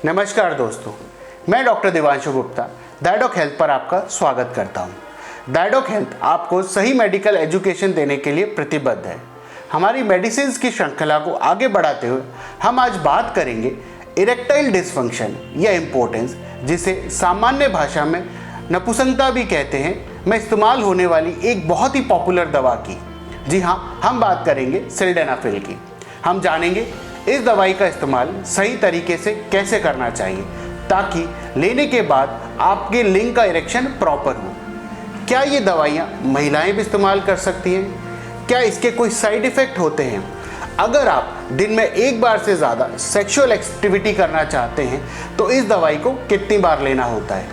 नमस्कार दोस्तों, मैं डॉक्टर दिवांशु गुप्ता डायडॉक हेल्थ पर आपका स्वागत करता हूं। डायडॉक हेल्थ आपको सही मेडिकल एजुकेशन देने के लिए प्रतिबद्ध है। हमारी मेडिसिन की श्रृंखला को आगे बढ़ाते हुए हम आज बात करेंगे इरेक्टाइल डिसफंक्शन या इम्पोर्टेंस, जिसे सामान्य भाषा में नपुंसकता भी कहते हैं, में इस्तेमाल होने वाली एक बहुत ही पॉपुलर दवा की। जी हाँ, हम बात करेंगे सिल्डेनाफिल की। हम जानेंगे इस दवाई का इस्तेमाल सही तरीके से कैसे करना चाहिए ताकि लेने के बाद आपके लिंग का इरेक्शन प्रॉपर हो। क्या ये दवाइयाँ महिलाएं भी इस्तेमाल कर सकती हैं? क्या इसके कोई साइड इफ़ेक्ट होते हैं? अगर आप दिन में एक बार से ज़्यादा सेक्सुअल एक्टिविटी करना चाहते हैं तो इस दवाई को कितनी बार लेना होता है?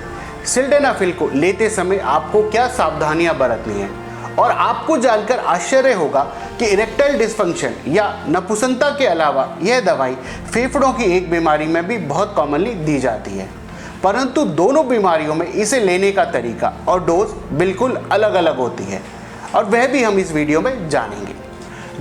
सिल्डेनाफिल को लेते समय आपको क्या सावधानियाँ बरतनी हैं? और आपको जानकर आश्चर्य होगा कि इरेक्टाइल डिसफंक्शन या नपुंसकता के अलावा यह दवाई फेफड़ों की एक बीमारी में भी बहुत कॉमनली दी जाती है, परंतु दोनों बीमारियों में इसे लेने का तरीका और डोज बिल्कुल अलग अलग होती है, और वह भी हम इस वीडियो में जानेंगे।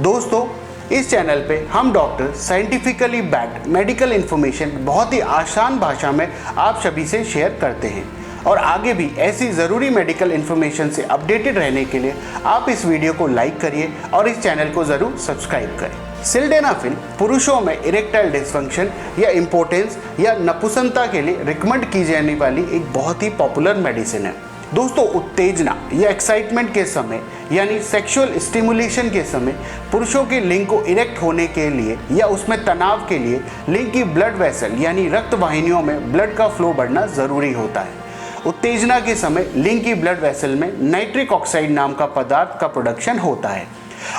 दोस्तों, इस चैनल पे हम doctor scientifically backed medical information बहुत ही आसान भाषा में आप सभी से शेयर करते हैं, और आगे भी ऐसी ज़रूरी मेडिकल इन्फॉर्मेशन से अपडेटेड रहने के लिए आप इस वीडियो को लाइक करिए और इस चैनल को ज़रूर सब्सक्राइब करें। सिल्डेनाफिल पुरुषों में इरेक्टाइल डिसफंक्शन या इम्पोर्टेंस या नपुंसकता के लिए रिकमेंड की जाने वाली एक बहुत ही पॉपुलर मेडिसिन है। दोस्तों, उत्तेजना या एक्साइटमेंट के समय यानी सेक्सुअल स्टिमुलेशन के समय पुरुषों के लिंग को इरेक्ट होने के लिए या उसमें तनाव के लिए लिंग की ब्लड वेसल यानी रक्त वाहिनियों में ब्लड का फ्लो बढ़ना ज़रूरी होता है। उत्तेजना के समय लिंग की ब्लड वेसल में नाइट्रिक ऑक्साइड नाम का पदार्थ का प्रोडक्शन होता है,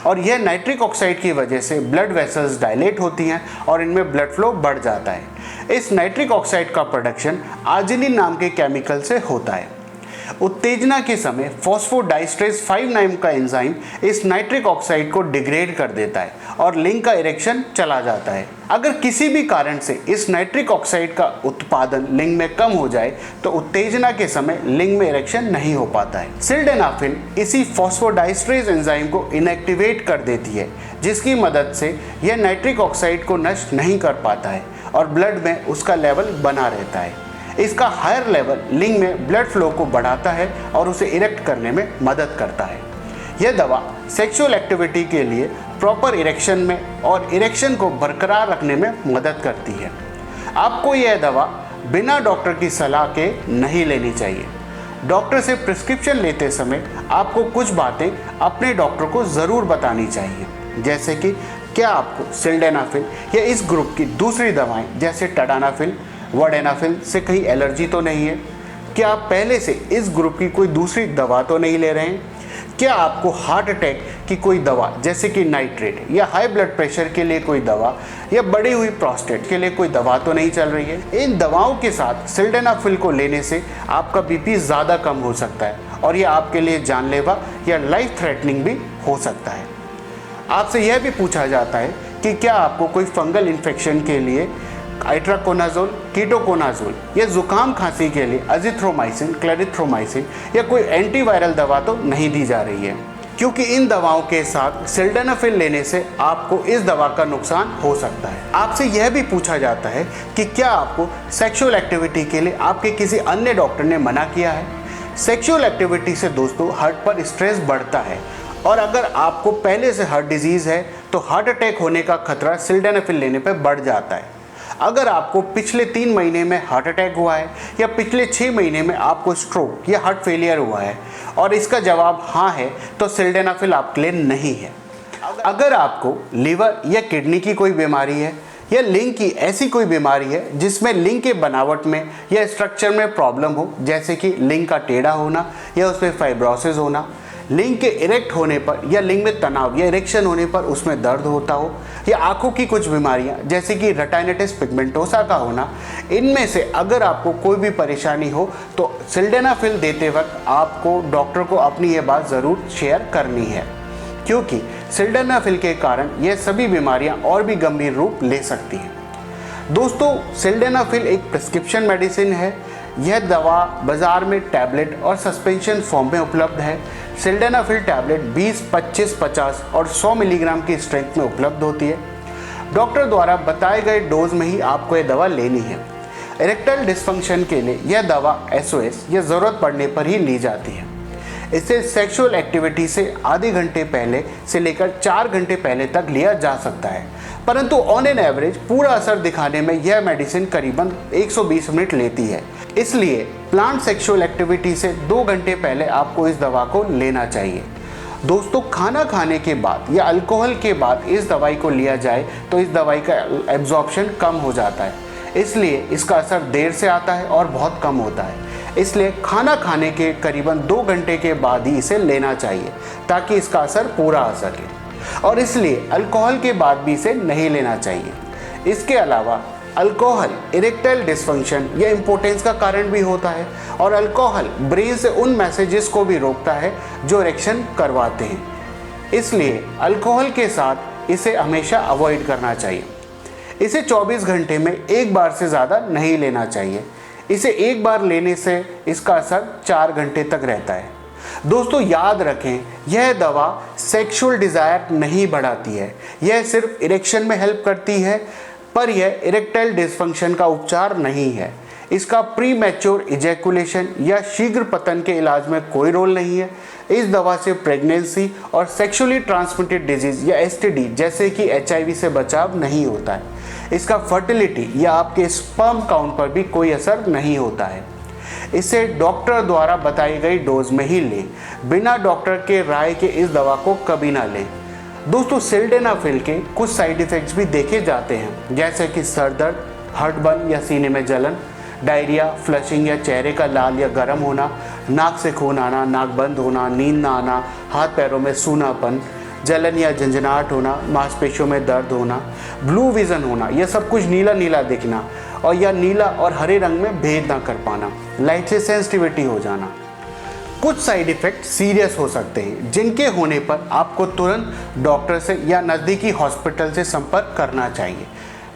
और यह नाइट्रिक ऑक्साइड की वजह से ब्लड वेसल्स डायलेट होती हैं और इनमें ब्लड फ्लो बढ़ जाता है। इस नाइट्रिक ऑक्साइड का प्रोडक्शन आर्जिनिन नाम के केमिकल से होता है। उत्तेजना के समय फॉस्फोडाइस्ट्रेस 5 नाम का एंजाइम इस नाइट्रिक ऑक्साइड को डिग्रेड कर देता है और लिंग का इरेक्शन चला जाता है। अगर किसी भी कारण से इस नाइट्रिक ऑक्साइड का उत्पादन लिंग में कम हो जाए तो उत्तेजना के समय लिंग में इरेक्शन नहीं हो पाता है। सिल्डेनाफिल इसी फॉस्फोडाइस्ट्रेस एंजाइम को इनएक्टिवेट कर देती है, जिसकी मदद से यह नाइट्रिक ऑक्साइड को नष्ट नहीं कर पाता है और ब्लड में उसका लेवल बना रहता है। इसका हायर लेवल लिंग में ब्लड फ्लो को बढ़ाता है और उसे इरेक्ट करने में मदद करता है। यह दवा सेक्सुअल एक्टिविटी के लिए प्रॉपर इरेक्शन में और इरेक्शन को बरकरार रखने में मदद करती है। आपको यह दवा बिना डॉक्टर की सलाह के नहीं लेनी चाहिए। डॉक्टर से प्रिस्क्रिप्शन लेते समय आपको कुछ बातें अपने डॉक्टर को ज़रूर बतानी चाहिए, जैसे कि क्या आपको सिल्डेनाफिल या इस ग्रुप की दूसरी दवाएं जैसे टडानाफिल, वर्डेनाफिल से कहीं एलर्जी तो नहीं है? क्या आप पहले से इस ग्रुप की कोई दूसरी दवा तो नहीं ले रहे हैं? क्या आपको हार्ट अटैक की कोई दवा जैसे कि नाइट्रेट या हाई ब्लड प्रेशर के लिए कोई दवा या बढ़ी हुई प्रोस्टेट के लिए कोई दवा तो नहीं चल रही है? इन दवाओं के साथ सिल्डेनाफिल को लेने से आपका बीपी ज़्यादा कम हो सकता है और यह आपके लिए जानलेवा या लाइफ थ्रेटनिंग भी हो सकता है। आपसे यह भी पूछा जाता है कि क्या आपको कोई फंगल इन्फेक्शन के लिए आइट्राकोनाजोल, कीटोकोनाजोल या जुकाम खांसी के लिए अजिथ्रोमाइसिन, क्लेरिथ्रोमाइसिन या कोई एंटीवायरल दवा तो नहीं दी जा रही है, क्योंकि इन दवाओं के साथ सिल्डेनाफिल लेने से आपको इस दवा का नुकसान हो सकता है। आपसे यह भी पूछा जाता है कि क्या आपको सेक्सुअल एक्टिविटी के लिए आपके किसी अन्य डॉक्टर ने मना किया है? सेक्सुअल एक्टिविटी से दोस्तों हार्ट पर स्ट्रेस बढ़ता है, और अगर आपको पहले से हार्ट डिजीज़ है तो हार्ट अटैक होने का खतरा सिल्डेनाफिल लेने पर बढ़ जाता है। अगर आपको पिछले 3 महीने में हार्ट अटैक हुआ है या पिछले 6 महीने में आपको स्ट्रोक या हार्ट फेलियर हुआ है और इसका जवाब हाँ है तो सिल्डेनाफिल आपके लिए नहीं है। अगर आपको लीवर या किडनी की कोई बीमारी है या लिंग की ऐसी कोई बीमारी है जिसमें लिंग के बनावट में या स्ट्रक्चर में प्रॉब्लम हो, जैसे कि लिंग का टेढ़ा होना या उसमें फाइब्रोसिस होना, लिंग के इरेक्ट होने पर या लिंग में तनाव या इरेक्शन होने पर उसमें दर्द होता हो, या आंखों की कुछ बीमारियां जैसे कि रेटिनाइटिस पिगमेंटोसा का होना, इनमें से अगर आपको कोई भी परेशानी हो तो सिल्डेनाफिल देते वक्त आपको डॉक्टर को अपनी ये बात ज़रूर शेयर करनी है, क्योंकि सिल्डेनाफिल के कारण ये सभी बीमारियां और भी गंभीर रूप ले सकती हैं। दोस्तों, सिल्डेनाफिल एक प्रिस्क्रिप्शन मेडिसिन है। यह दवा बाज़ार में टैबलेट और सस्पेंशन फॉर्म में उपलब्ध है। सिल्डेनाफिल टैबलेट 20, 25, 50 और 100 मिलीग्राम की स्ट्रेंथ में उपलब्ध होती है। डॉक्टर द्वारा बताए गए डोज में ही आपको ये दवा लेनी है। इरेक्टाइल डिस्फंक्शन के लिए यह दवा SOS या ज़रूरत पड़ने पर ही ली जाती है। इसे सेक्सुअल एक्टिविटी से आधे घंटे पहले से लेकर 4 घंटे पहले तक लिया जा सकता है, परंतु ऑन एन एवरेज पूरा असर दिखाने में यह मेडिसिन करीबन 120 मिनट लेती है। इसलिए प्लांट सेक्सुअल एक्टिविटी से 2 घंटे पहले आपको इस दवा को लेना चाहिए। दोस्तों, खाना खाने के बाद या अल्कोहल के बाद इस दवाई को लिया जाए तो इस दवाई का एब्जॉर्प्शन कम हो जाता है, इसलिए इसका असर देर से आता है और बहुत कम होता है। इसलिए खाना खाने के करीबन 2 घंटे के बाद ही इसे लेना चाहिए ताकि इसका असर पूरा आ सके, और इसलिए अल्कोहल के बाद भी इसे नहीं लेना चाहिए। इसके अलावा अल्कोहल इरेक्टाइल डिस्फंक्शन या इम्पोर्टेंस का कारण भी होता है, और अल्कोहल ब्रेन से उन मैसेजेस को भी रोकता है जो इरेक्शन करवाते हैं। इसलिए अल्कोहल के साथ इसे हमेशा अवॉइड करना चाहिए। इसे 24 घंटे में एक बार से ज़्यादा नहीं लेना चाहिए। इसे एक बार लेने से इसका असर 4 घंटे तक रहता है। दोस्तों, याद रखें, यह दवा सेक्सुअल डिज़ायर नहीं बढ़ाती है, यह सिर्फ इरेक्शन में हेल्प करती है, पर यह इरेक्टाइल डिस्फंक्शन का उपचार नहीं है। इसका प्री मैच्योर इजैकुलेशन या शीघ्र पतन के इलाज में कोई रोल नहीं है। इस दवा से प्रेगनेंसी और सेक्सुअली ट्रांसमिटेड डिजीज या STD जैसे कि HIV से बचाव नहीं होता है। इसका फर्टिलिटी या आपके स्पर्म काउंट पर भी कोई असर नहीं होता है। इसे डॉक्टर द्वारा बताई गई डोज में ही लें, बिना डॉक्टर के राय के इस दवा को कभी ना लें। दोस्तों, सिल्डेनाफिल के कुछ साइड इफ़ेक्ट्स भी देखे जाते हैं, जैसे कि सर दर्द, हर्टबर्न या सीने में जलन, डायरिया, फ्लशिंग या चेहरे का लाल या गर्म होना, नाक से खून आना, नाक बंद होना, नींद ना आना, हाथ पैरों में सूनापन, जलन या झंझनाहट होना, मांसपेशियों में दर्द होना, ब्लू विजन होना, यह सब कुछ नीला नीला दिखना और या नीला और हरे रंग में भेद ना कर पाना, लाइट से सेंसिटिविटी हो जाना। कुछ साइड इफ़ेक्ट सीरियस हो सकते हैं, जिनके होने पर आपको तुरंत डॉक्टर से या नज़दीकी हॉस्पिटल से संपर्क करना चाहिए,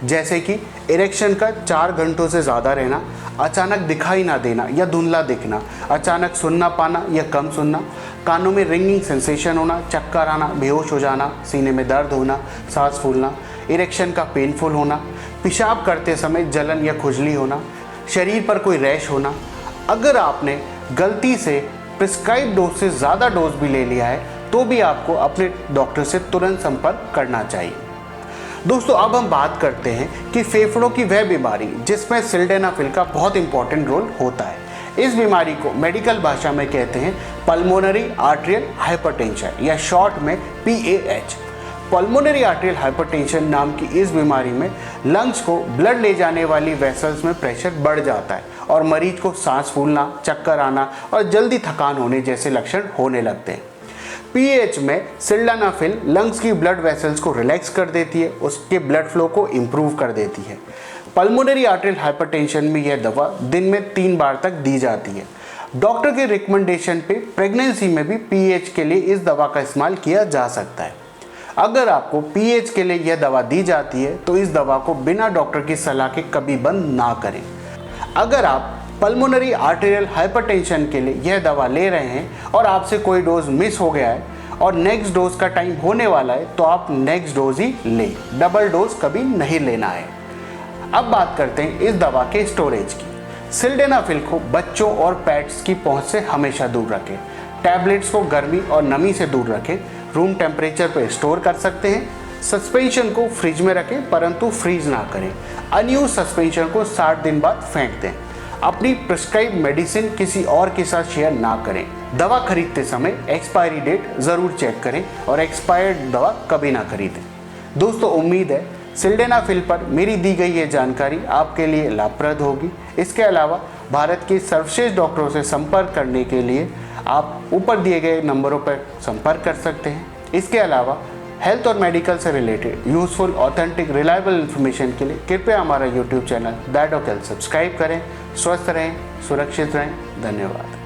जैसे कि इरेक्शन का 4 घंटों से ज़्यादा रहना, अचानक दिखाई ना देना या धुंधला दिखना, अचानक सुनना पाना या कम सुनना, कानों में रिंगिंग सेंसेशन होना, चक्कर आना, बेहोश हो जाना, सीने में दर्द होना, सांस फूलना, इरेक्शन का पेनफुल होना, पेशाब करते समय जलन या खुजली होना, शरीर पर कोई रैश होना। अगर आपने गलती से प्रिस्क्राइब डोज से ज़्यादा डोज भी ले लिया है तो भी आपको अपने डॉक्टर से तुरंत संपर्क करना चाहिए। दोस्तों, अब हम बात करते हैं कि फेफड़ों की वह बीमारी जिसमें सिल्डेनाफिल का बहुत इंपॉर्टेंट रोल होता है। इस बीमारी को मेडिकल भाषा में कहते हैं पल्मोनरी आर्टेरियल हाइपरटेंशन या शॉर्ट में PAH। पल्मोनरी आर्टेरियल हाइपरटेंशन नाम की इस बीमारी में लंग्स को ब्लड ले जाने वाली वेसल्स में प्रेशर बढ़ जाता है और मरीज को सांस फूलना, चक्कर आना और जल्दी थकान होने जैसे लक्षण होने लगते हैं। PAH में सिल्डेनाफिल लंग्स की ब्लड वेसल्स को रिलैक्स कर देती है, उसके ब्लड फ्लो को इम्प्रूव कर देती है। पल्मोनरी आर्टेरियल हाइपरटेंशन में यह दवा दिन में 3 बार तक दी जाती है। डॉक्टर के रिकमेंडेशन पे प्रेगनेंसी में भी PAH के लिए इस दवा का इस्तेमाल किया जा सकता है। अगर आपको PAH के लिए यह दवा दी जाती है तो इस दवा को बिना डॉक्टर की सलाह के कभी बंद ना करें। अगर आप पल्मोनरी आर्टेरियल हाइपरटेंशन के लिए यह दवा ले रहे हैं और आपसे कोई डोज मिस हो गया है और नेक्स्ट डोज का टाइम होने वाला है तो आप नेक्स्ट डोज ही लें, डबल डोज कभी नहीं लेना है। अब बात करते हैं इस दवा के स्टोरेज की। सिल्डेनाफिल को बच्चों और पेट्स की पहुंच से हमेशा दूर रखें। टैबलेट्स को गर्मी और नमी से दूर रखें। रूम टेम्परेचर पर स्टोर कर सकते हैं। सस्पेंशन को फ्रिज में रखें परंतु फ्रीज ना करें। अनयूज सस्पेंशन को 60 दिन बाद फेंक दें। अपनी प्रिस्क्राइब मेडिसिन किसी और के साथ शेयर ना करें। दवा खरीदते समय एक्सपायरी डेट ज़रूर चेक करें और एक्सपायर्ड दवा कभी ना खरीदें। दोस्तों, उम्मीद है सिल्डेनाफिल पर मेरी दी गई ये जानकारी आपके लिए लाभप्रद होगी। इसके अलावा भारत के सर्वश्रेष्ठ डॉक्टरों से संपर्क करने के लिए आप ऊपर दिए गए नंबरों पर संपर्क कर सकते हैं। इसके अलावा हेल्थ और मेडिकल से related useful, authentic, reliable information के लिए कृपया हमारा YouTube channel That Doc Health subscribe करें। स्वस्थ रहें, सुरक्षित रहें। धन्यवाद।